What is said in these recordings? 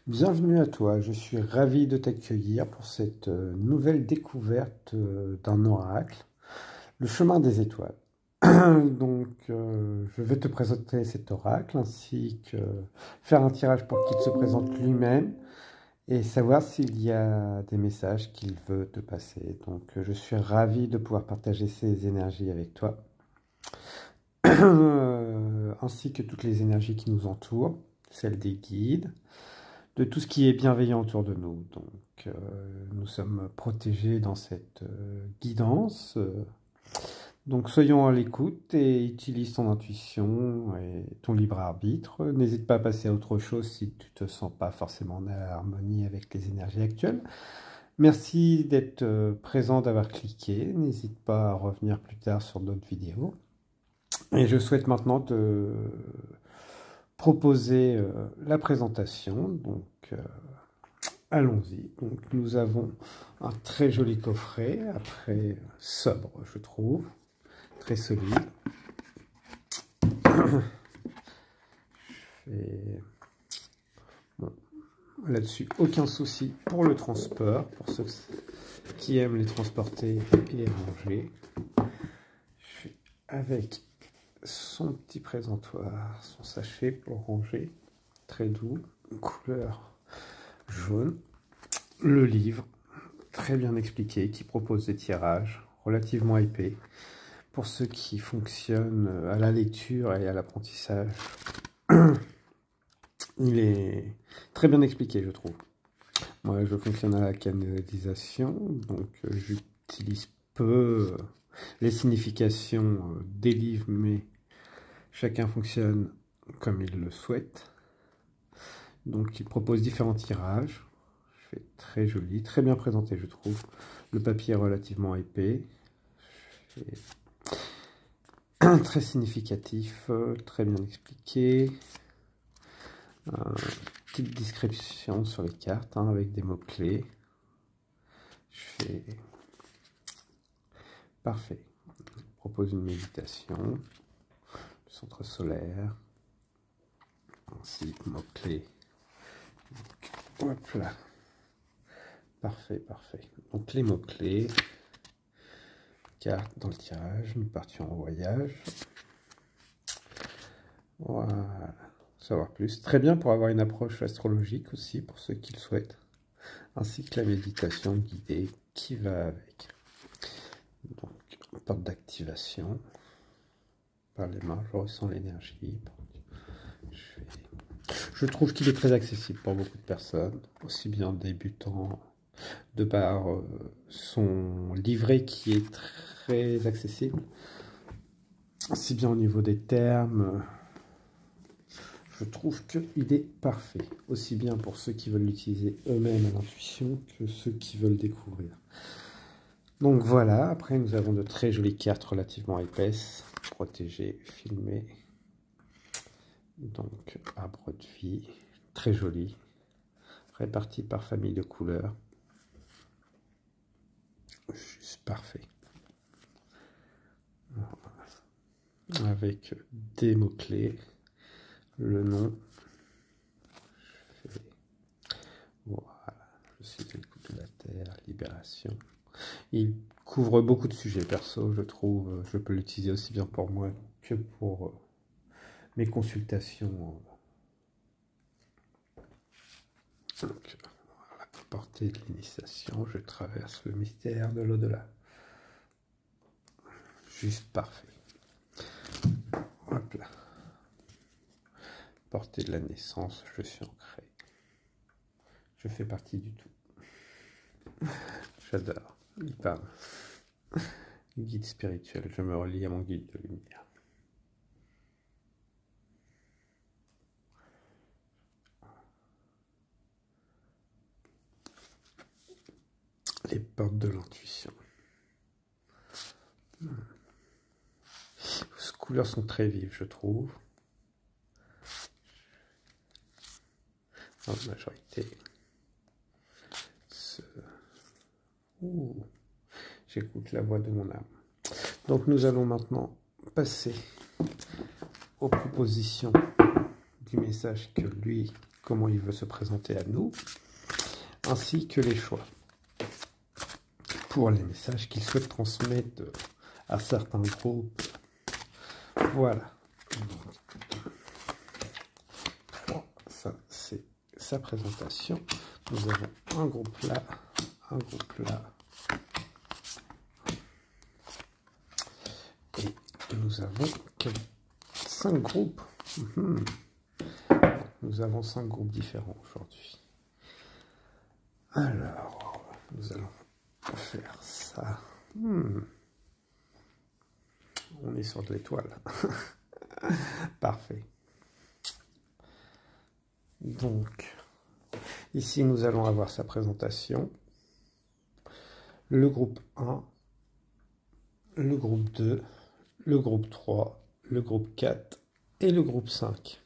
Bienvenue à toi, je suis ravi de t'accueillir pour cette nouvelle découverte d'un oracle, le chemin des étoiles. Je vais te présenter cet oracle ainsi que faire un tirage pour qu'il se présente lui-même et savoir s'il y a des messages qu'il veut te passer. Je suis ravi de pouvoir partager ces énergies avec toi, ainsi que toutes les énergies qui nous entourent, celles des guides, de tout ce qui est bienveillant autour de nous. Nous sommes protégés dans cette guidance. Donc, soyons à l'écoute et utilise ton intuition et ton libre arbitre. N'hésite pas à passer à autre chose si tu te sens pas forcément en harmonie avec les énergies actuelles. Merci d'être présent, d'avoir cliqué. N'hésite pas à revenir plus tard sur d'autres vidéos. Et je souhaite maintenant te proposer la présentation. Allons-y. Donc, nous avons un très joli coffret, après sobre, je trouve, très solide. Bon, là-dessus, aucun souci pour le transport, pour ceux qui aiment les transporter et les ranger. Avec son petit présentoir, son sachet pour ranger, très doux, couleur jaune. Le livre, très bien expliqué, qui propose des tirages relativement épais pour ceux qui fonctionnent à la lecture et à l'apprentissage. Il est très bien expliqué, je trouve. Moi, je fonctionne à la canalisation, donc j'utilise peu les significations des livres, mais chacun fonctionne comme il le souhaite. Donc, il propose différents tirages. Très joli, très bien présenté, je trouve. Le papier est relativement épais. Très significatif, très bien expliqué. Petite description sur les cartes avec des mots-clés. Parfait. Je propose une méditation. Le centre solaire. Ainsi, mots-clés. Hop là. Parfait, parfait. Donc les mots-clés. Carte dans le tirage. Nous partions en voyage. Voilà. Savoir plus. Très bien pour avoir une approche astrologique aussi, pour ceux qui le souhaitent. Ainsi que la méditation guidée qui va avec. Donc, porte d'activation. Par les mains, je ressens l'énergie. Je trouve qu'il est très accessible pour beaucoup de personnes, aussi bien débutants, de par son livret qui est très accessible, aussi bien au niveau des termes. Je trouve qu'il est parfait, aussi bien pour ceux qui veulent l'utiliser eux-mêmes à l'intuition que ceux qui veulent découvrir. Donc voilà, après nous avons de très jolies cartes relativement épaisses, protégées, filmées. Donc arbre de vie, très joli, réparti par famille de couleurs. Juste parfait. Avec des mots-clés. Le nom. Voilà, je suis à l'écoute de la Terre, libération. Il couvre beaucoup de sujets perso, je trouve. Je peux l'utiliser aussi bien pour moi que pour mes consultations. Donc, à la portée de l'initiation, je traverse le mystère de l'au-delà. Juste parfait. Hop là. Portée de la naissance, je suis ancré. Je fais partie du tout. J'adore. Il parle. Guide spirituel, je me relie à mon guide de lumière. Les portes de l'intuition. Les couleurs sont très vives, je trouve. En majorité. J'écoute la voix de mon âme. Donc nous allons maintenant passer aux propositions du message que lui, comment il veut se présenter à nous, ainsi que les choix pour les messages qu'il souhaite transmettre à certains groupes. Voilà. Ça, c'est sa présentation. Nous avons un groupe là, un groupe là. Et nous avons 5 groupes. Nous avons 5 groupes différents aujourd'hui. Alors, nous allons faire ça. On est sur de l'étoile. Parfait. Donc, ici, nous allons avoir sa présentation. Le groupe 1, le groupe 2, le groupe 3, le groupe 4 et le groupe 5.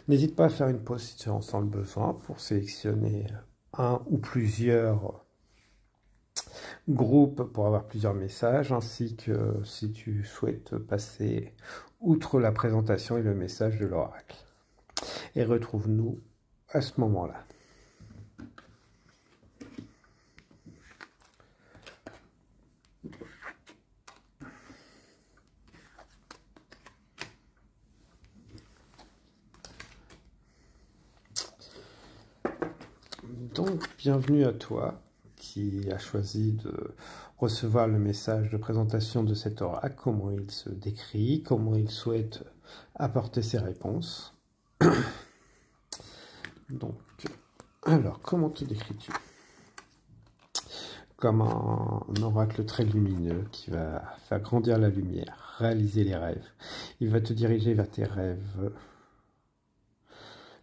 N'hésite pas à faire une pause si tu en sens le besoin pour sélectionner un ou plusieurs groupes pour avoir plusieurs messages, ainsi que si tu souhaites passer outre la présentation et le message de l'oracle. Et retrouve-nous à ce moment-là. Donc, bienvenue à toi qui a choisi de recevoir le message de présentation de cet oracle, comment il se décrit, comment il souhaite apporter ses réponses. Donc, alors, comment te décris-tu? Comme un oracle très lumineux qui va faire grandir la lumière, réaliser les rêves. Il va te diriger vers tes rêves,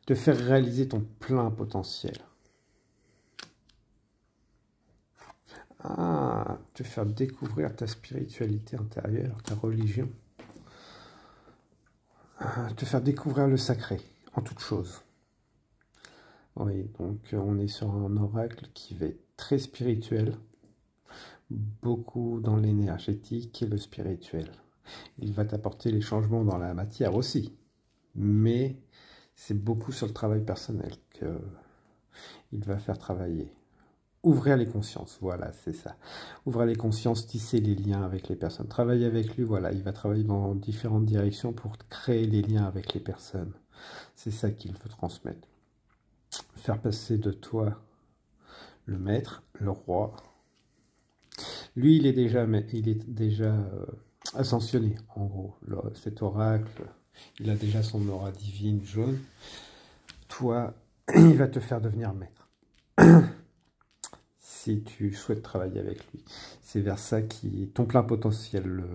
te faire réaliser ton plein potentiel. Te faire découvrir ta spiritualité intérieure, ta religion. Te faire découvrir le sacré en toute chose. Oui, donc on est sur un oracle qui va être très spirituel, beaucoup dans l'énergétique et le spirituel. Il va t'apporter les changements dans la matière aussi, mais c'est beaucoup sur le travail personnel qu'il va faire travailler. Ouvrir les consciences, voilà, c'est ça. Ouvrir les consciences, tisser les liens avec les personnes. Travailler avec lui, voilà, il va travailler dans différentes directions pour créer les liens avec les personnes. C'est ça qu'il veut transmettre. Faire passer de toi le maître, le roi. Lui, il est déjà ascensionné, en gros. Cet oracle, il a déjà son aura divine jaune. Toi, il va te faire devenir maître. Si tu souhaites travailler avec lui. C'est vers ça qui ton plein potentiel,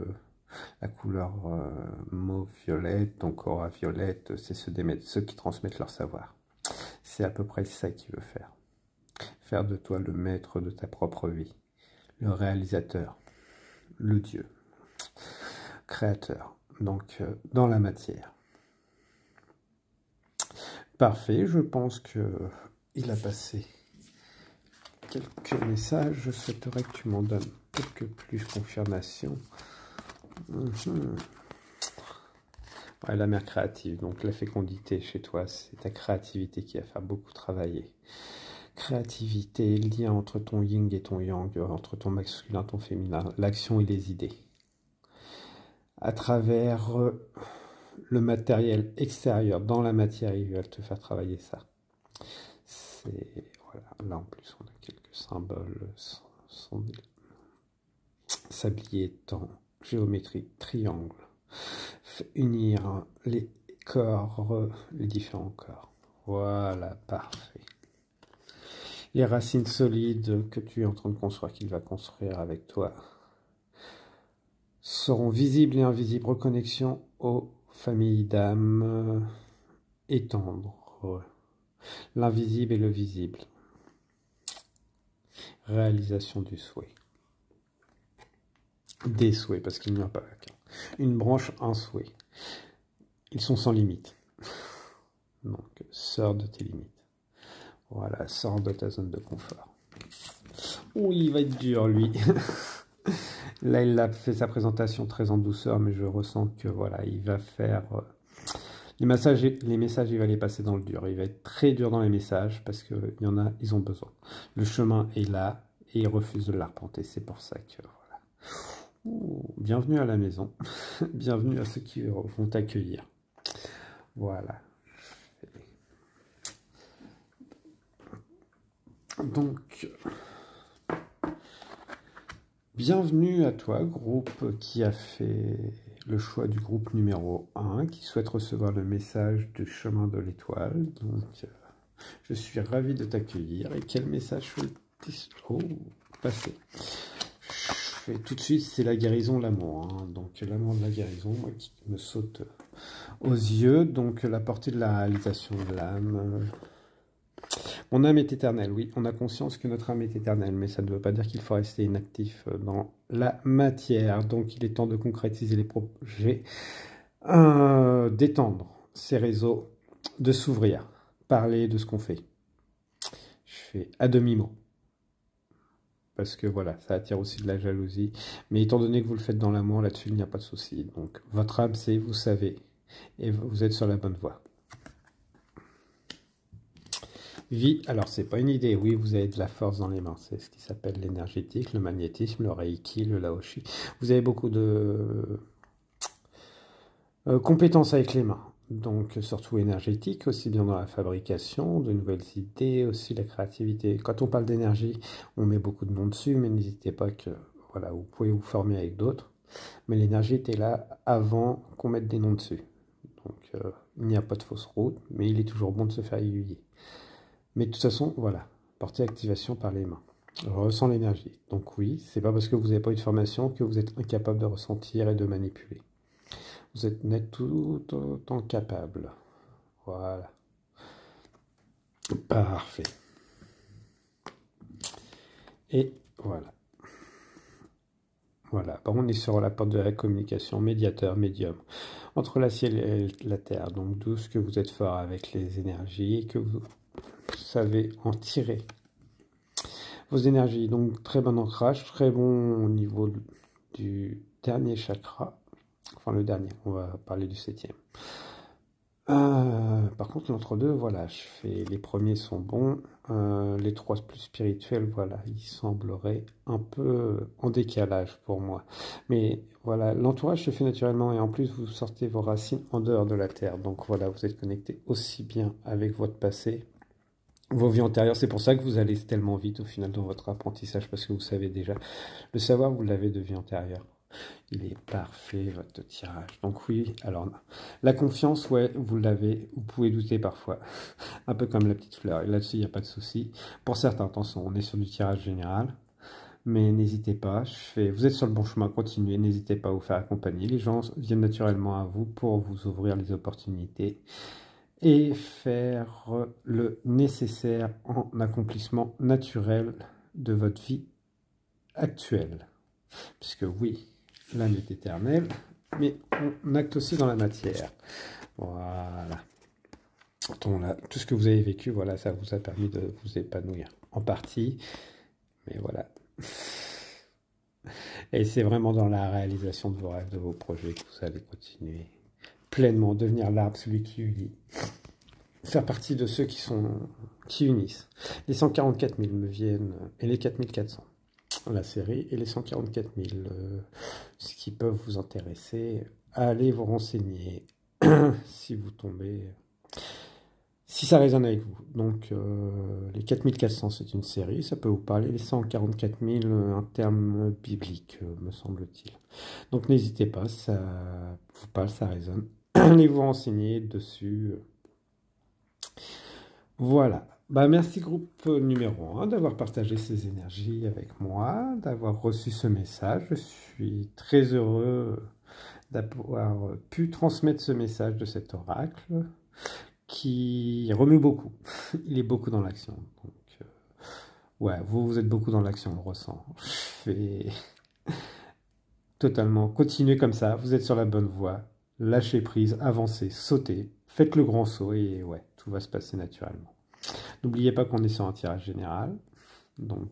la couleur mauve-violette, donc aura violette, c'est ceux qui transmettent leur savoir. C'est à peu près ça qu'il veut faire. Faire de toi le maître de ta propre vie, le réalisateur, le Dieu, créateur, donc dans la matière. Parfait, je pense qu'il a passé quelques messages. Je souhaiterais que tu m'en donnes quelques plus confirmations. Ouais, la mère créative, donc la fécondité chez toi, c'est ta créativité qui va faire beaucoup travailler. Créativité, lien entre ton yin et ton yang, entre ton masculin et ton féminin, l'action et les idées. À travers le matériel extérieur, dans la matière, il va te faire travailler ça. C'est... Voilà, là en plus on a quelques symboles, sablier, temps, géométrie, triangle, unir les corps, les différents corps. Voilà, parfait. Les racines solides que tu es en train de construire, qu'il va construire avec toi, seront visibles et invisibles. Reconnexion aux familles d'âme, étendre l'invisible et le visible. Réalisation du souhait. Des souhaits, parce qu'il n'y a pas qu'un. Une branche, un souhait. Ils sont sans limite. Donc, sors de tes limites. Voilà, sors de ta zone de confort. Oui, il va être dur, lui. Là, il a fait sa présentation très en douceur, mais je ressens que, voilà, il va faire Les messages, il va les passer dans le dur. Il va être très dur dans les messages parce qu'il y en a, ils ont besoin. Le chemin est là et ils refusent de l'arpenter. C'est pour ça que, voilà. Ouh, bienvenue à la maison. Bienvenue à ceux qui vont t'accueillir. Voilà. Donc, bienvenue à toi, groupe qui a fait le choix du groupe numéro 1, qui souhaite recevoir le message du chemin de l'étoile. Donc, je suis ravi de t'accueillir. Et quel message passer. Je fais tout de suite, c'est la guérison, l'amour. Hein. Donc, l'amour de la guérison, moi, qui me saute aux yeux. Donc, la portée de la réalisation de l'âme. Mon âme est éternelle, oui, on a conscience que notre âme est éternelle, mais ça ne veut pas dire qu'il faut rester inactif dans la matière. Donc il est temps de concrétiser les projets, d'étendre ses réseaux, de s'ouvrir, parler de ce qu'on fait. Je fais à demi-mot, parce que voilà, ça attire aussi de la jalousie. Mais étant donné que vous le faites dans l'amour, là-dessus, il n'y a pas de souci. Donc votre âme, c'est, vous savez, et vous êtes sur la bonne voie. Vie, alors c'est pas une idée, oui, vous avez de la force dans les mains, c'est ce qui s'appelle l'énergétique, le magnétisme, le reiki, le laoshi. Vous avez beaucoup de compétences avec les mains, donc surtout énergétique, aussi bien dans la fabrication, de nouvelles idées, aussi la créativité. Quand on parle d'énergie, on met beaucoup de noms dessus, mais n'hésitez pas que, voilà, vous pouvez vous former avec d'autres, mais l'énergie était là avant qu'on mette des noms dessus. Donc il n'y a pas de fausse route, mais il est toujours bon de se faire aiguiller. Mais de toute façon, voilà, portée activation par les mains. Je ressens l'énergie. Donc oui, c'est pas parce que vous n'avez pas eu de formation que vous êtes incapable de ressentir et de manipuler. Vous êtes net tout autant capable. Voilà. Parfait. Et voilà. Voilà. Bon, on est sur la porte de la communication, médiateur, médium, entre la ciel et la terre. Donc d'où ce que vous êtes fort avec les énergies, que vous savez en tirer vos énergies. Donc très bon ancrage, très bon au niveau du dernier chakra, enfin le dernier, on va parler du 7e. Par contre l'entre-deux, voilà, je fais, les premiers sont bons, les 3 plus spirituels, voilà, ils sembleraient un peu en décalage pour moi. Mais voilà, l'entourage se fait naturellement et en plus vous sortez vos racines en dehors de la terre. Donc voilà, vous êtes connecté aussi bien avec votre passé, vos vies antérieures. C'est pour ça que vous allez tellement vite au final dans votre apprentissage, parce que vous savez déjà. Le savoir, vous l'avez de vie antérieure. Il est parfait, votre tirage. Donc oui, alors la confiance, ouais, vous l'avez, vous pouvez douter parfois. Un peu comme la petite fleur. Et là-dessus, il n'y a pas de souci. Pour certains, attention, on est sur du tirage général. Mais n'hésitez pas, vous êtes sur le bon chemin, continuez, n'hésitez pas à vous faire accompagner. Les gens viennent naturellement à vous pour vous ouvrir les opportunités et faire le nécessaire en accomplissement naturel de votre vie actuelle. Puisque oui, l'âme est éternelle, mais on acte aussi dans la matière. Voilà. Tout ce que vous avez vécu, voilà, ça vous a permis de vous épanouir en partie. Mais voilà. Et c'est vraiment dans la réalisation de vos rêves, de vos projets que vous allez continuer pleinement, devenir l'arbre, celui qui unit. Faire partie de ceux qui unissent. Les 144 000 me viennent, et les 4400. La série, et les 144 000. Ce qui peuvent vous intéresser, allez vous renseigner si vous tombez, si ça résonne avec vous. Donc, les 4400, c'est une série, ça peut vous parler. Les 144 000, un terme biblique, me semble-t-il. Donc, n'hésitez pas, ça vous parle, ça résonne. Allez vous renseigner dessus. Voilà. Bah, merci groupe numéro 1 d'avoir partagé ces énergies avec moi, d'avoir reçu ce message. Je suis très heureux d'avoir pu transmettre ce message de cet oracle qui remue beaucoup. Il est beaucoup dans l'action. Donc, ouais, vous êtes beaucoup dans l'action, on le ressent. Je fais totalement. Continuez comme ça, vous êtes sur la bonne voie. Lâchez prise, avancez, sautez, faites le grand saut et ouais, tout va se passer naturellement. N'oubliez pas qu'on est sur un tirage général, donc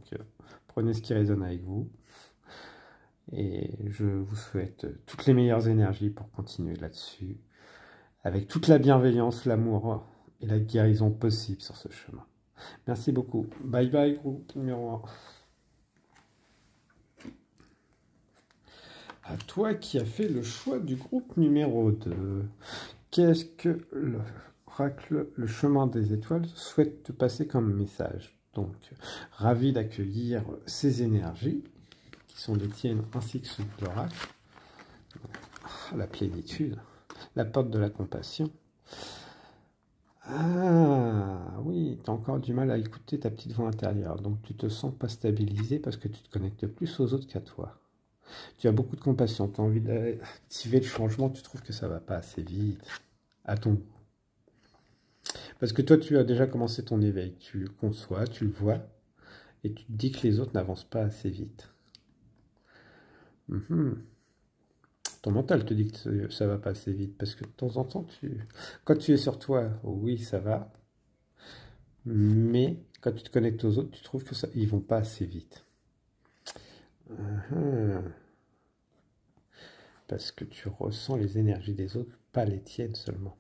prenez ce qui résonne avec vous. Et je vous souhaite toutes les meilleures énergies pour continuer là-dessus. avec toute la bienveillance, l'amour et la guérison possible sur ce chemin. Merci beaucoup. Bye bye, groupe numéro 1. À toi qui as fait le choix du groupe numéro 2. Qu'est-ce que l'oracle, le chemin des étoiles, souhaite te passer comme message? Donc, ravi d'accueillir ces énergies, qui sont les tiennes ainsi que ceux de l'oracle. La plénitude, la porte de la compassion. Ah oui, tu as encore du mal à écouter ta petite voix intérieure, donc tu te sens pas stabilisé parce que tu te connectes plus aux autres qu'à toi. Tu as beaucoup de compassion, tu as envie d'activer le changement, tu trouves que ça va pas assez vite, à ton goût. Parce que toi, tu as déjà commencé ton éveil, tu le conçois, tu le vois, et tu te dis que les autres n'avancent pas assez vite. Ton mental te dit que ça va pas assez vite, parce que de temps en temps, quand tu es sur toi, oui, ça va, mais quand tu te connectes aux autres, tu trouves que ils vont pas assez vite. Parce que tu ressens les énergies des autres, pas les tiennes seulement.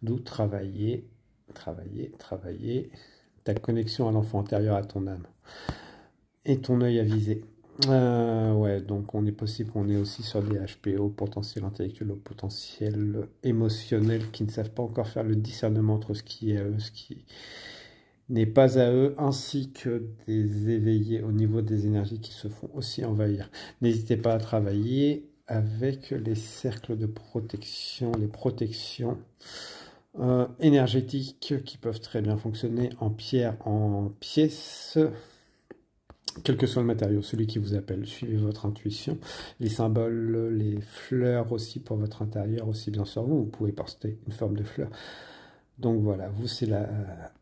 D'où travailler ta connexion à l'enfant intérieur, à ton âme. Et ton œil avisé. Ouais, donc on est possible qu'on est aussi sur des HP au potentiel intellectuel, au potentiel émotionnel, qui ne savent pas encore faire le discernement entre ce qui est à eux, ce qui n'est pas à eux, ainsi que des éveillés au niveau des énergies qui se font aussi envahir. N'hésitez pas à travailler avec les cercles de protection, les protections énergétiques qui peuvent très bien fonctionner en pierre, en pièces, quel que soit le matériau, celui qui vous appelle. Suivez votre intuition. Les symboles, les fleurs aussi pour votre intérieur, aussi bien sûr vous. Vous pouvez porter une forme de fleur. Donc voilà, vous c'est la...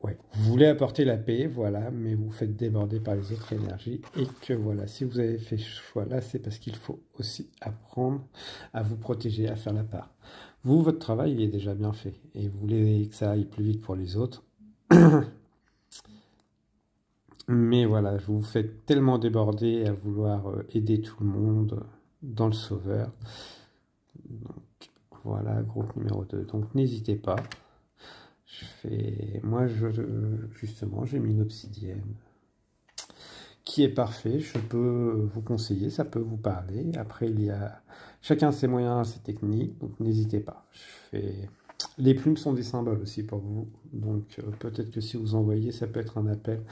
ouais, vous voulez apporter la paix, voilà, mais vous faites déborder par les autres énergies. Et que voilà, si vous avez fait ce choix-là, c'est parce qu'il faut aussi apprendre à vous protéger, à faire la part. Vous, votre travail, il est déjà bien fait. Et vous voulez que ça aille plus vite pour les autres. Mais voilà, vous vous faites tellement déborder à vouloir aider tout le monde dans le sauveur. Donc voilà, groupe numéro 2. Donc n'hésitez pas. Moi, justement, j'ai mis une obsidienne qui est parfait. Je peux vous conseiller, ça peut vous parler. Après, il y a chacun ses moyens, ses techniques, donc n'hésitez pas. Les plumes sont des symboles aussi pour vous, donc peut-être que si vous envoyez, ça peut être un appel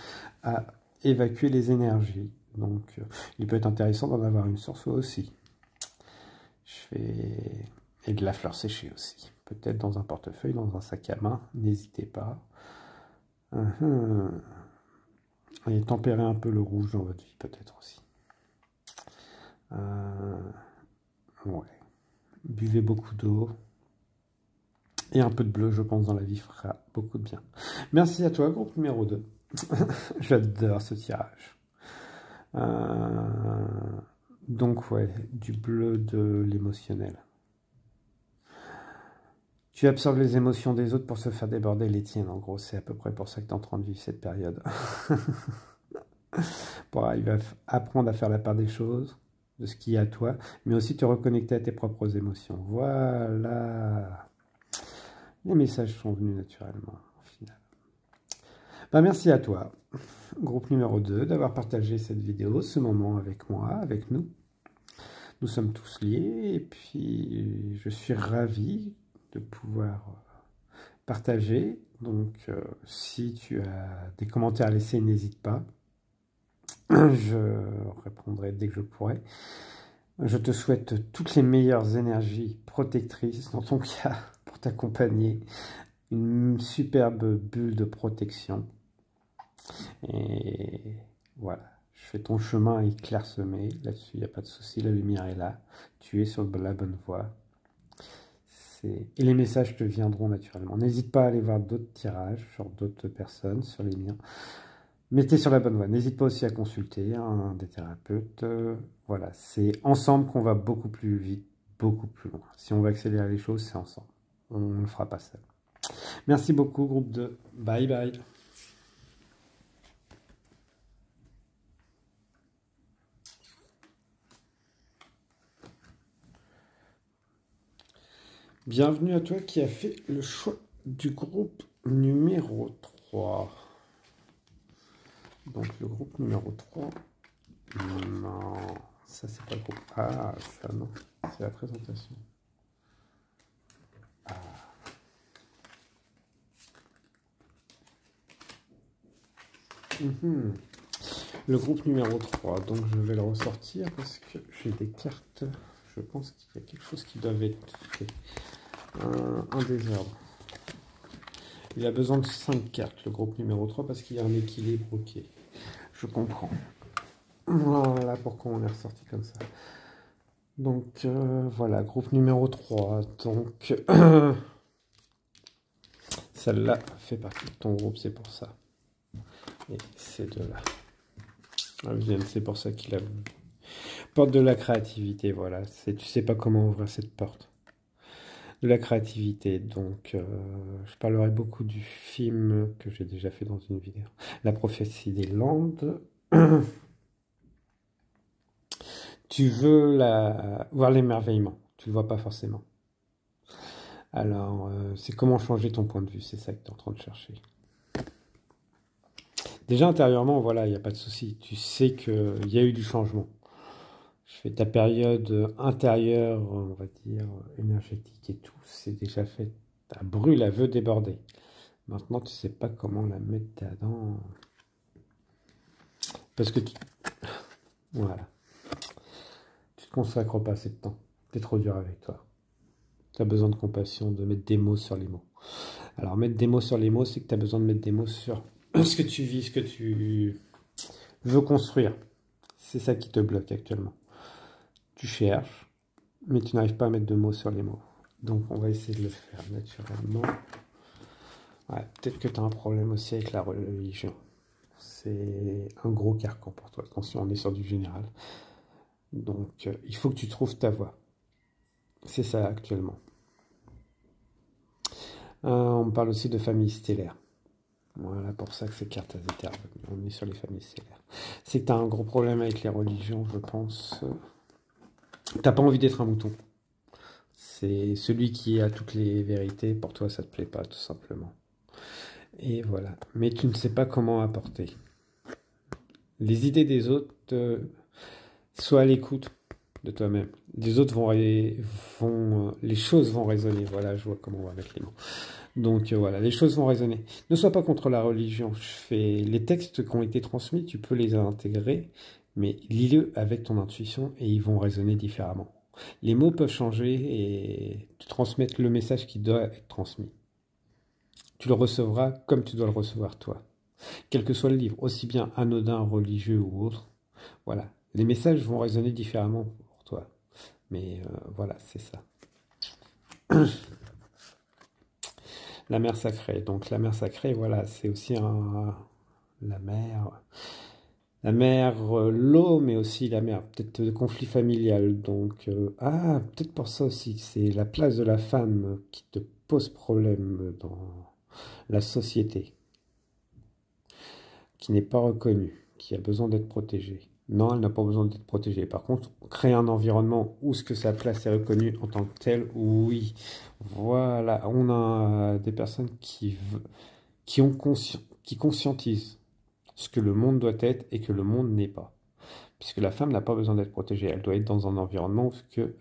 à évacuer les énergies. Donc, il peut être intéressant d'en avoir une sur soi aussi. Et de la fleur séchée aussi. Peut-être dans un portefeuille, dans un sac à main, n'hésitez pas. Et tempérer un peu le rouge dans votre vie, peut-être aussi. Ouais. Buvez beaucoup d'eau. Et un peu de bleu, je pense, dans la vie fera beaucoup de bien. Merci à toi, groupe numéro 2. J'adore ce tirage. Donc, ouais, du bleu de l'émotionnel. Tu absorbes les émotions des autres pour se faire déborder les tiennes. En gros, c'est à peu près pour ça que tu es en train de vivre cette période. Pour arriver à apprendre à faire la part des choses, de ce qui est à toi, mais aussi te reconnecter à tes propres émotions. Voilà. Les messages sont venus naturellement, au final. Merci à toi, groupe numéro 2, d'avoir partagé cette vidéo, ce moment avec moi, avec nous. Nous sommes tous liés, et puis je suis ravi de pouvoir partager. Donc, si tu as des commentaires à laisser, n'hésite pas. Je répondrai dès que je pourrai. Je te souhaite toutes les meilleures énergies protectrices dans ton cas pour t'accompagner. Une superbe bulle de protection. Et voilà, je fais ton chemin est clairsemé. Là-dessus, il n'y a pas de souci, la lumière est là. Tu es sur la bonne voie. Et les messages te viendront naturellement. N'hésite pas à aller voir d'autres tirages sur d'autres personnes, sur les miens. Mais tu es sur la bonne voie. N'hésite pas aussi à consulter des thérapeutes. Voilà, c'est ensemble qu'on va beaucoup plus vite, beaucoup plus loin. Si on veut accélérer les choses, c'est ensemble. On ne le fera pas seul. Merci beaucoup, groupe 2. Bye bye. Bienvenue à toi qui a fait le choix du groupe numéro 3. Donc le groupe numéro 3. Non, ça c'est pas le groupe. Ah, ça non, c'est la présentation. Ah. Le groupe numéro 3, donc je vais le ressortir parce que j'ai des cartes. Je pense qu'il y a quelque chose qui doit être fait. Un désordre. Il a besoin de 5 cartes, le groupe numéro 3, parce qu'il y a un équilibre. Ok, je comprends. Voilà pourquoi on est ressorti comme ça. Donc voilà, groupe numéro 3. Donc celle-là fait partie de ton groupe, c'est pour ça. Et ces deux-là. C'est pour ça qu'il a voulu. Porte de la créativité, voilà. Tu sais pas comment ouvrir cette porte. De la créativité, donc je parlerai beaucoup du film que j'ai déjà fait dans une vidéo. La prophétie des Landes. Tu veux voir l'émerveillement, tu le vois pas forcément. Alors, c'est comment changer ton point de vue, c'est ça que tu es en train de chercher. Déjà intérieurement, voilà, il n'y a pas de souci. Tu sais qu'il y a eu du changement. Je fais ta période intérieure, on va dire, énergétique et tout, c'est déjà fait. Ta brûle, elle veut déborder. Maintenant, tu sais pas comment la mettre dedans. Parce que voilà. Tu te consacres pas assez de temps. Tu es trop dur avec toi. Tu as besoin de compassion, de mettre des mots sur les mots. Alors, mettre des mots sur les mots, c'est que tu as besoin de mettre des mots sur ce que tu vis, ce que tu veux construire. C'est ça qui te bloque actuellement. Tu cherches, mais tu n'arrives pas à mettre de mots sur les mots. Donc, on va essayer de le faire naturellement. Ouais, peut-être que tu as un problème aussi avec la religion. C'est un gros carcan pour toi. Attention, on est sur du général. Donc, il faut que tu trouves ta voie. C'est ça actuellement. On parle aussi de famille stellaire. Voilà pour ça que ces cartes étaient revenues. On est sur les familles stellaires. C'est que tu as un gros problème avec les religions, je pense. T'as pas envie d'être un mouton. C'est celui qui a toutes les vérités. Pour toi, ça te plaît pas, tout simplement. Et voilà. Mais tu ne sais pas comment apporter. Les idées des autres, sois à l'écoute de toi-même. Les autres les choses vont résonner. Voilà, je vois comment on va mettre les mots. Donc voilà, les choses vont résonner. Ne sois pas contre la religion. Les textes qui ont été transmis, tu peux les intégrer, mais lis-le avec ton intuition et ils vont résonner différemment. Les mots peuvent changer et te transmettre le message qui doit être transmis. Tu le recevras comme tu dois le recevoir toi. Quel que soit le livre, aussi bien anodin, religieux ou autre, voilà. Les messages vont résonner différemment pour toi. Mais voilà, c'est ça. La mer sacrée. Donc la mer sacrée, voilà, c'est aussi la mer, l'eau, mais aussi la mer. Peut-être le conflit familial. Donc, peut-être pour ça aussi, c'est la place de la femme qui te pose problème dans la société, qui n'est pas reconnue, qui a besoin d'être protégée. Non, elle n'a pas besoin d'être protégée. Par contre, créer un environnement où ce que sa place est reconnue en tant que telle, oui. Voilà, on a des personnes qui conscientisent ce que le monde doit être et que le monde n'est pas. Puisque la femme n'a pas besoin d'être protégée, elle doit être dans un environnement où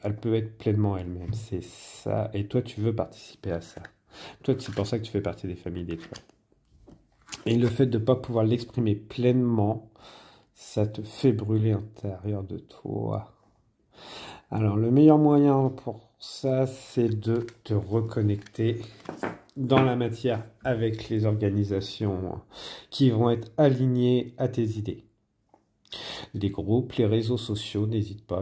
elle peut être pleinement elle-même. C'est ça, et toi tu veux participer à ça. Toi, c'est pour ça que tu fais partie des familles d'étoiles. Et le fait de ne pas pouvoir l'exprimer pleinement, ça te fait brûler à l'intérieur de toi. Alors, le meilleur moyen pour ça, c'est de te reconnecter dans la matière avec les organisations qui vont être alignées à tes idées. Les groupes, les réseaux sociaux, n'hésite pas,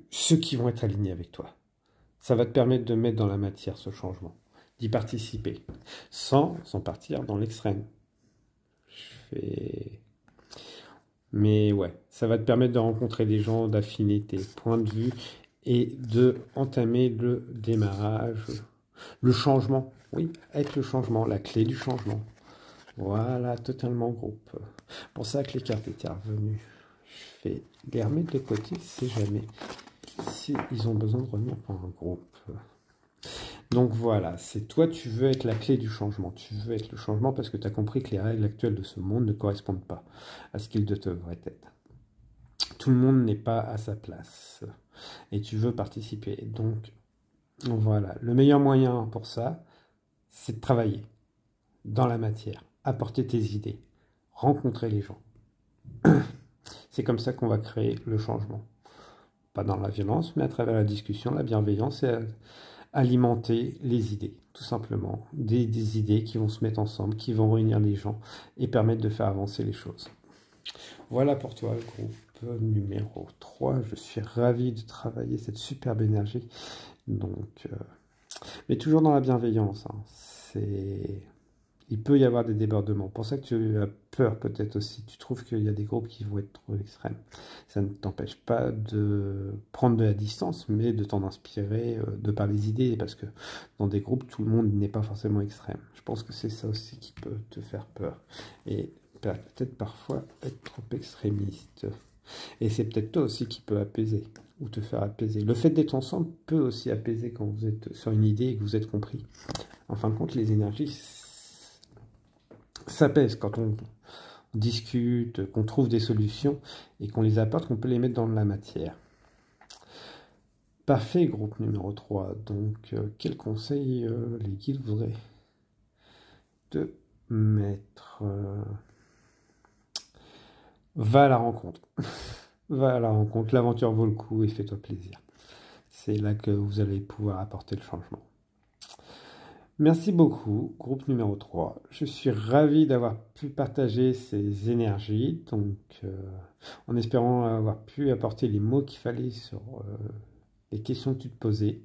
ceux qui vont être alignés avec toi. Ça va te permettre de mettre dans la matière ce changement, d'y participer, sans en partir dans l'extrême. Mais ouais, ça va te permettre de rencontrer des gens, d'affiner tes points de vue et de entamer le démarrage, le changement. Oui, être le changement, la clé du changement. Voilà, totalement groupe. Pour ça que les cartes étaient revenues. Je vais les remettre de côté, si jamais, si ils ont besoin de revenir pour un groupe. Donc voilà, c'est toi, tu veux être la clé du changement. Tu veux être le changement parce que tu as compris que les règles actuelles de ce monde ne correspondent pas à ce qu'il devrait être. Tout le monde n'est pas à sa place et tu veux participer. Donc voilà, le meilleur moyen pour ça, c'est de travailler dans la matière, apporter tes idées, rencontrer les gens. C'est comme ça qu'on va créer le changement. Pas dans la violence, mais à travers la discussion, la bienveillance et alimenter les idées, tout simplement. Des idées qui vont se mettre ensemble, qui vont réunir les gens et permettre de faire avancer les choses. Voilà pour toi le groupe numéro 3. Je suis ravi de travailler cette superbe énergie. Donc, mais toujours dans la bienveillance. Hein. Il peut y avoir des débordements. Pour ça que tu as peur peut-être aussi. Tu trouves qu'il y a des groupes qui vont être trop extrêmes. Ça ne t'empêche pas de prendre de la distance, mais de t'en inspirer de par les idées. Parce que dans des groupes, tout le monde n'est pas forcément extrême. Je pense que c'est ça aussi qui peut te faire peur. Et peut-être parfois être trop extrémiste. Et c'est peut-être toi aussi qui peut apaiser ou te faire apaiser. Le fait d'être ensemble peut aussi apaiser quand vous êtes sur une idée et que vous êtes compris. En fin de compte, les énergies s'apaisent quand on discute, qu'on trouve des solutions et qu'on les apporte, qu'on peut les mettre dans la matière. Parfait, groupe numéro 3. Donc, quel conseil les guides voudraient te mettre Va à la rencontre. Va à la rencontre. L'aventure vaut le coup et fais-toi plaisir. C'est là que vous allez pouvoir apporter le changement. Merci beaucoup, groupe numéro 3. Je suis ravi d'avoir pu partager ces énergies, donc en espérant avoir pu apporter les mots qu'il fallait sur les questions que tu te posais.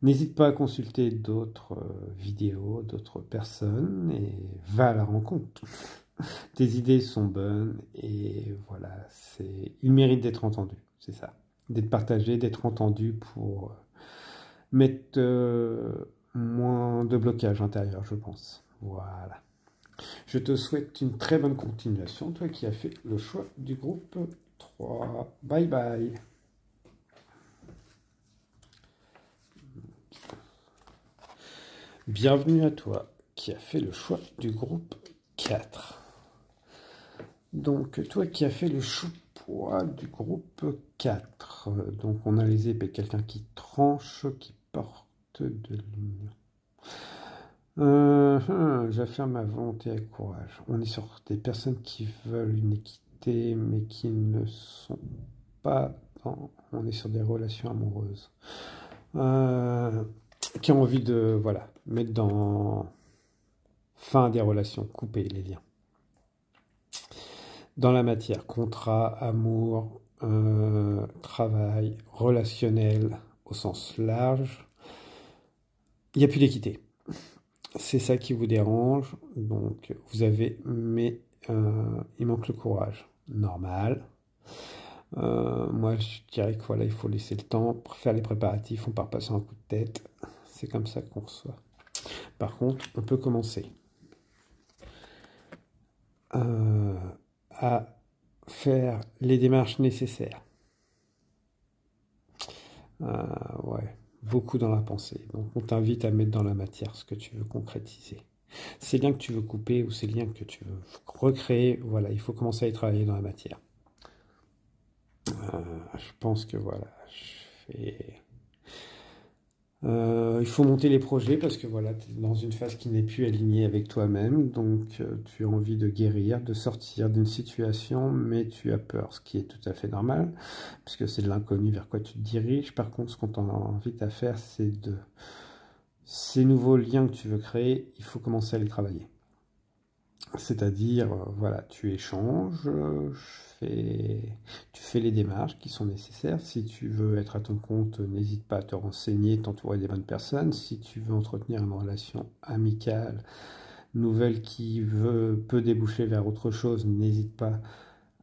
N'hésite pas à consulter d'autres vidéos, d'autres personnes et va à la rencontre. Tes idées sont bonnes et voilà, il mérite d'être entendu, c'est ça. D'être partagé, d'être entendu pour mettre moins de blocage intérieur, je pense. Voilà. Je te souhaite une très bonne continuation, toi qui as fait le choix du groupe 3. Bye bye. Bienvenue à toi qui as fait le choix du groupe 4. Donc, toi qui as fait le choix du groupe 4. Donc, on a les épées, quelqu'un qui tranche, qui porte de l'union. J'affirme ma volonté avec courage. On est sur des personnes qui veulent une équité, mais qui ne sont pas on est sur des relations amoureuses. Qui ont envie de, voilà, mettre fin à des relations, couper les liens. Dans la matière, contrat, amour, travail, relationnel au sens large, il n'y a plus d'équité. C'est ça qui vous dérange, donc vous avez, mais il manque le courage. Normal. Moi, je dirais que voilà, il faut laisser le temps pour faire les préparatifs, on part pas sur un coup de tête. C'est comme ça qu'on reçoit. Par contre, on peut commencer à faire les démarches nécessaires. Ouais, beaucoup dans la pensée. Donc, on t'invite à mettre dans la matière ce que tu veux concrétiser. Ces liens que tu veux couper ou ces liens que tu veux recréer, voilà, il faut commencer à y travailler dans la matière. Je pense que voilà, il faut monter les projets parce que voilà, tu es dans une phase qui n'est plus alignée avec toi-même, donc tu as envie de guérir, de sortir d'une situation, mais tu as peur, ce qui est tout à fait normal, puisque c'est de l'inconnu vers quoi tu te diriges. Par contre, ce qu'on t'invite à faire, c'est ces nouveaux liens que tu veux créer, il faut commencer à les travailler. C'est-à-dire, voilà, tu échanges, tu fais les démarches qui sont nécessaires. Si tu veux être à ton compte, n'hésite pas à te renseigner, t'entourer des bonnes personnes. Si tu veux entretenir une relation amicale, nouvelle qui peut déboucher vers autre chose, n'hésite pas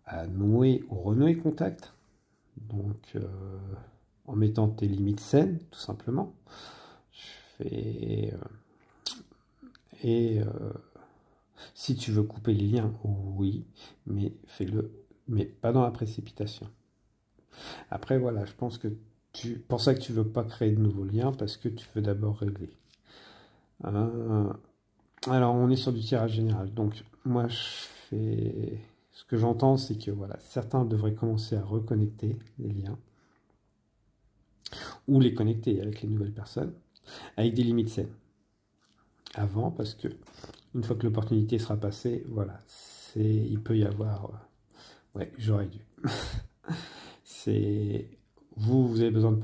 à nouer ou renouer contact. Donc, en mettant tes limites saines, tout simplement. Si tu veux couper les liens, oui, mais fais-le, mais pas dans la précipitation. Après, voilà, je pense que pour ça que tu veux pas créer de nouveaux liens, parce que tu veux d'abord régler. Alors, on est sur du tirage général. Donc, moi, ce que j'entends, c'est que voilà, certains devraient commencer à reconnecter les liens ou les connecter avec les nouvelles personnes, avec des limites saines. Avant, parce que une fois que l'opportunité sera passée, voilà, il peut y avoir... ouais, j'aurais dû. Vous avez besoin de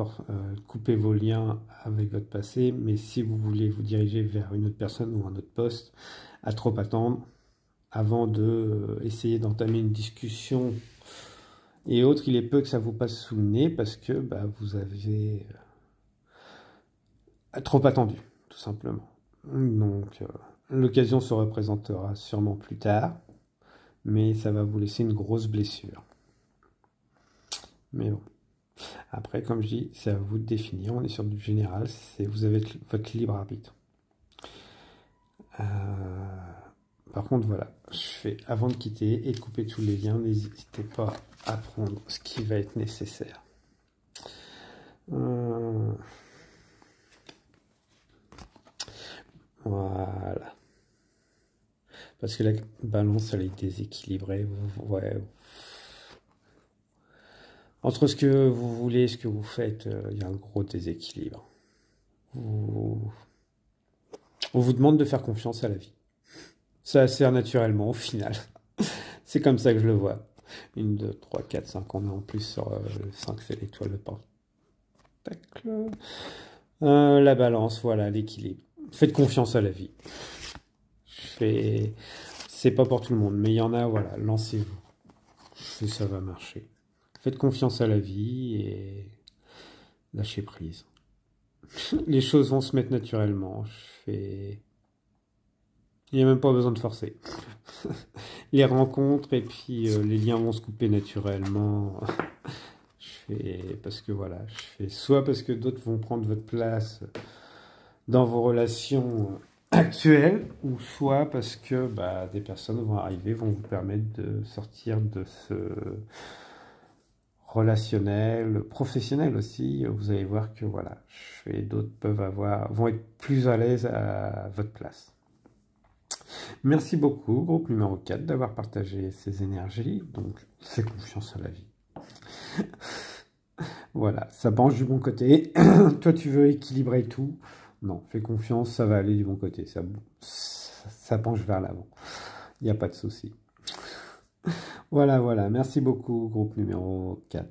couper vos liens avec votre passé, mais si vous voulez vous diriger vers une autre personne ou un autre poste, à trop attendre avant de essayer d'entamer une discussion et autres, il est peu que ça vous passe sous le nez parce que bah, vous avez trop attendu, tout simplement. Donc, l'occasion se représentera sûrement plus tard, mais ça va vous laisser une grosse blessure. Mais bon. Après, comme je dis, c'est à vous de définir. On est sur du général. Vous avez votre libre arbitre. Par contre, voilà. Avant de quitter et de couper tous les liens, n'hésitez pas à prendre ce qui va être nécessaire. Voilà. Parce que la balance, elle est déséquilibrée. Ouais. Entre ce que vous voulez et ce que vous faites, il y a un gros déséquilibre. On vous demande de faire confiance à la vie. Ça sert naturellement au final. C'est comme ça que je le vois. 1, 2, 3, 4, 5. On est en plus sur 5, c'est l'étoile de pentacle. La balance, voilà, l'équilibre. Faites confiance à la vie. C'est pas pour tout le monde, mais il y en a, voilà, lancez-vous. Et ça va marcher. Faites confiance à la vie et lâchez prise. Les choses vont se mettre naturellement. Il n'y a même pas besoin de forcer. Les rencontres et puis les liens vont se couper naturellement. Parce que voilà, soit parce que d'autres vont prendre votre place dans vos relations actuelles, ou soit parce que bah, des personnes vont arriver, vont vous permettre de sortir de ce relationnel, professionnel aussi. Vous allez voir que voilà, d'autres vont être plus à l'aise à votre place. Merci beaucoup, groupe numéro 4, d'avoir partagé ces énergies. Donc, fais confiance à la vie. Voilà, ça penche du bon côté. Toi, tu veux équilibrer tout. Non, fais confiance, ça va aller du bon côté. Ça penche vers l'avant. Il n'y a pas de souci. Voilà. Merci beaucoup, groupe numéro 4.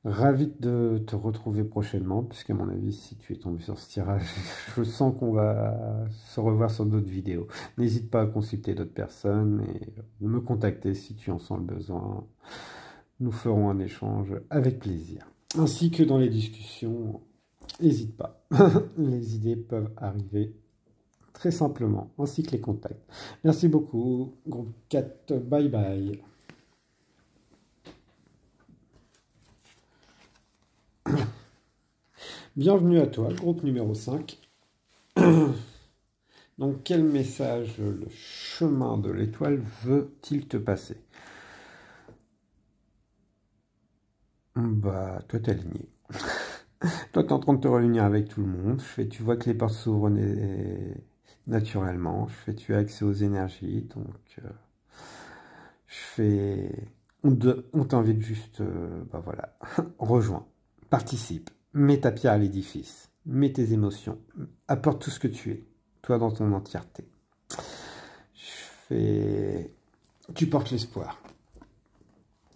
Ravi de te retrouver prochainement, puisqu'à mon avis, si tu es tombé sur ce tirage, je sens qu'on va se revoir sur d'autres vidéos. N'hésite pas à consulter d'autres personnes et me contacter si tu en sens le besoin. Nous ferons un échange avec plaisir. Ainsi que dans les discussions, n'hésite pas. Les idées peuvent arriver très simplement, ainsi que les contacts. Merci beaucoup, groupe 4, bye bye. Bienvenue à toi, groupe numéro 5. Donc, quel message le chemin de l'étoile veut-il te passer? Bah, toi, t'es aligné. Toi, t'es en train de te réunir avec tout le monde. Tu vois que les portes s'ouvrent naturellement. Tu as accès aux énergies. Donc, on t'invite juste, bah voilà, rejoins, participe. Mets ta pierre à l'édifice, mets tes émotions, apporte tout ce que tu es, toi dans ton entièreté. Tu portes l'espoir.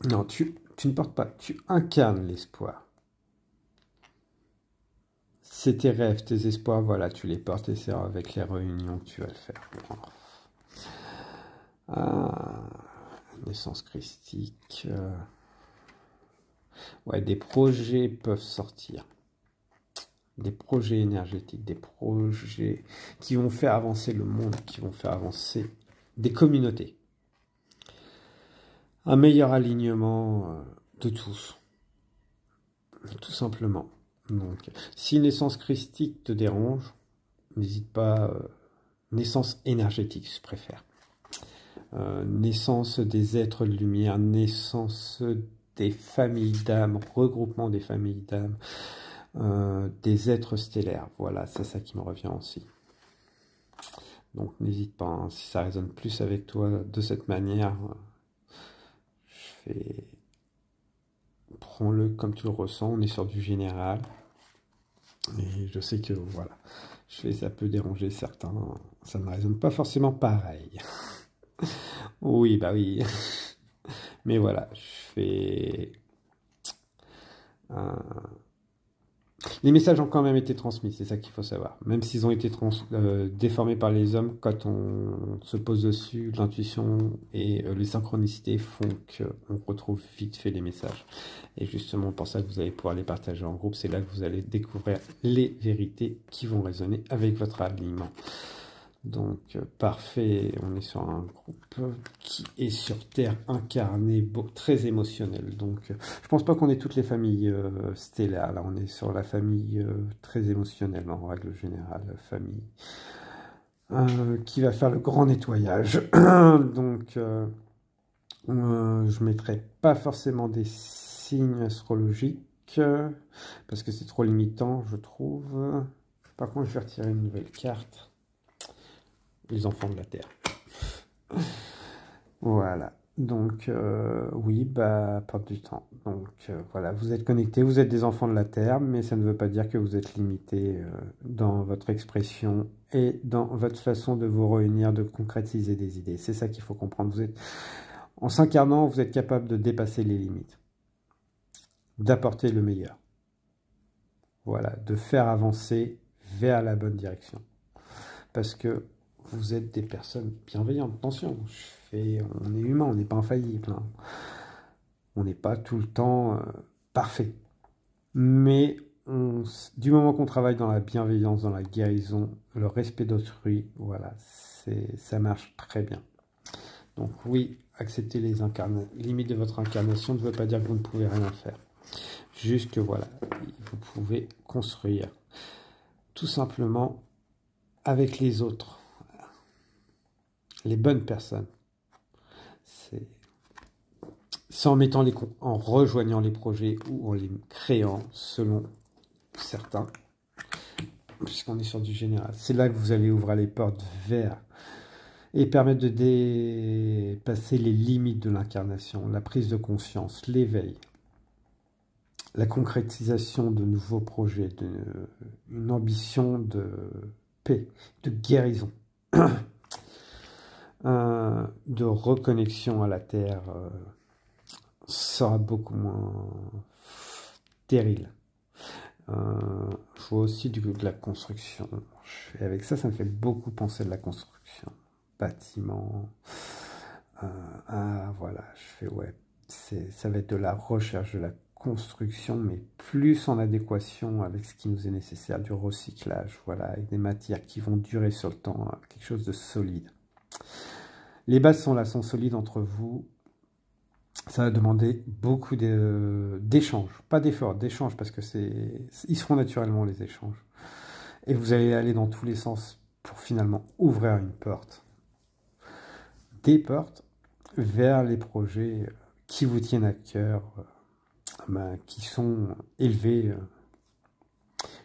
Non, tu ne portes pas, tu incarnes l'espoir. C'est tes rêves, tes espoirs, voilà, tu les portes et c'est avec les réunions que tu vas le faire. Naissance christique. Ouais, des projets peuvent sortir. Des projets énergétiques, des projets qui vont faire avancer le monde, qui vont faire avancer des communautés. Un meilleur alignement de tous. Tout simplement. Donc, si naissance christique te dérange, n'hésite pas. Naissance énergétique, je préfère. Naissance des êtres de lumière, naissance des familles d'âmes, regroupement des familles d'âmes, des êtres stellaires. Voilà, c'est ça qui me revient aussi. Donc n'hésite pas, hein, si ça résonne plus avec toi de cette manière, prends-le comme tu le ressens, on est sur du général. Et je sais que voilà, ça peut déranger certains, ça ne résonne pas forcément pareil. Oui, bah oui. Mais voilà, les messages ont quand même été transmis, c'est ça qu'il faut savoir. Même s'ils ont été déformés par les hommes, quand on se pose dessus, l'intuition et les synchronicités font qu'on retrouve vite fait les messages. Et justement, pour ça que vous allez pouvoir les partager en groupe, c'est là que vous allez découvrir les vérités qui vont résonner avec votre alignement. Donc, parfait, on est sur un groupe qui est sur Terre, incarné, très émotionnel. Donc, je pense pas qu'on ait toutes les familles stellaires. Là, on est sur la famille très émotionnelle, en règle générale, famille qui va faire le grand nettoyage. Donc, je mettrai pas forcément des signes astrologiques, parce que c'est trop limitant, je trouve. Par contre, je vais retirer une nouvelle carte. Les enfants de la Terre. Voilà. Donc, oui, bah, perdre du temps. Donc, voilà, vous êtes connectés, vous êtes des enfants de la Terre, mais ça ne veut pas dire que vous êtes limités dans votre expression et dans votre façon de vous réunir, de concrétiser des idées. C'est ça qu'il faut comprendre. En s'incarnant, vous êtes capable de dépasser les limites, d'apporter le meilleur. Voilà, de faire avancer vers la bonne direction. Parce que vous êtes des personnes bienveillantes. Attention, on est humain, on n'est pas infaillible. Hein. On n'est pas tout le temps parfait. Mais du moment qu'on travaille dans la bienveillance, dans la guérison, le respect d'autrui, voilà, ça marche très bien. Donc oui, accepter les limites de votre incarnation ne veut pas dire que vous ne pouvez rien faire. Juste que voilà, vous pouvez construire tout simplement avec les autres. Les bonnes personnes, c'est en rejoignant les projets ou en les créant selon certains, puisqu'on est sur du général. C'est là que vous allez ouvrir les portes vers et permettre de dépasser les limites de l'incarnation, la prise de conscience, l'éveil, la concrétisation de nouveaux projets, une ambition de paix, de guérison. De reconnexion à la Terre sera beaucoup moins stérile. Je vois aussi de la construction. Avec ça, ça me fait beaucoup penser de la construction. Bâtiment. Voilà, ouais. Ça va être de la recherche, de la construction, mais plus en adéquation avec ce qui nous est nécessaire, du recyclage, voilà, avec des matières qui vont durer sur le temps, quelque chose de solide. Les bases sont là, sont solides entre vous. Ça va demander beaucoup d'échanges, pas d'efforts, d'échanges, parce que ils seront naturellement les échanges. Et vous allez aller dans tous les sens pour finalement ouvrir une porte. Des portes vers les projets qui vous tiennent à cœur, qui sont élevés,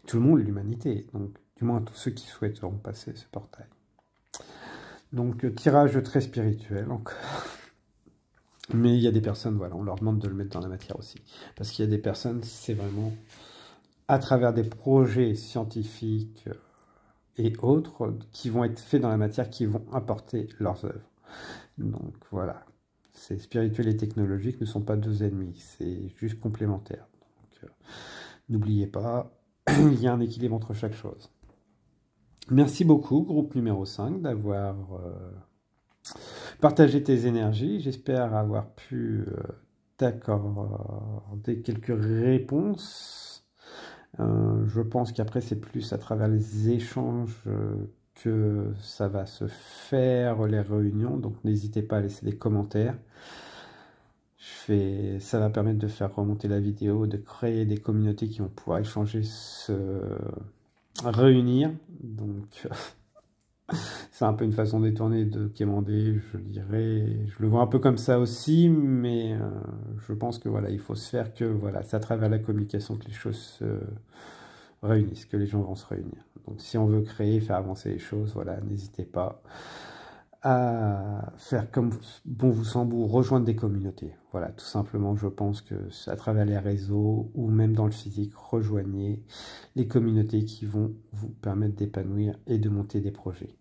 tout le monde, l'humanité, donc du moins tous ceux qui souhaiteront passer ce portail. Donc, tirage très spirituel encore. Mais il y a des personnes, voilà, on leur demande de le mettre dans la matière aussi. Parce qu'il y a des personnes, c'est vraiment à travers des projets scientifiques et autres qui vont être faits dans la matière, qui vont apporter leurs œuvres. Donc, voilà. C'est spirituel et technologique ne sont pas deux ennemis, c'est juste complémentaire. Donc, n'oubliez pas, il y a un équilibre entre chaque chose. Merci beaucoup, groupe numéro 5, d'avoir partagé tes énergies. J'espère avoir pu t'accorder quelques réponses. Je pense qu'après, c'est plus à travers les échanges que ça va se faire, les réunions. Donc, n'hésitez pas à laisser des commentaires. Ça va permettre de faire remonter la vidéo, de créer des communautés qui vont pouvoir échanger, se réunir. Donc, C'est un peu une façon détournée de quémander, je dirais. Je le vois un peu comme ça aussi, mais je pense que voilà, il faut se faire que voilà, c'est à travers la communication que les choses se réunissent, que les gens vont se réunir. Donc si on veut créer, faire avancer les choses, voilà, n'hésitez pas à faire comme bon vous semble ou rejoindre des communautés. Voilà, tout simplement, je pense que à travers les réseaux ou même dans le physique, rejoignez les communautés qui vont vous permettre d'épanouir et de monter des projets.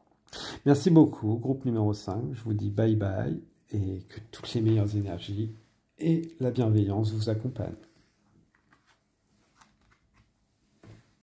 Merci beaucoup, groupe numéro 5. Je vous dis bye bye et que toutes les meilleures énergies et la bienveillance vous accompagnent.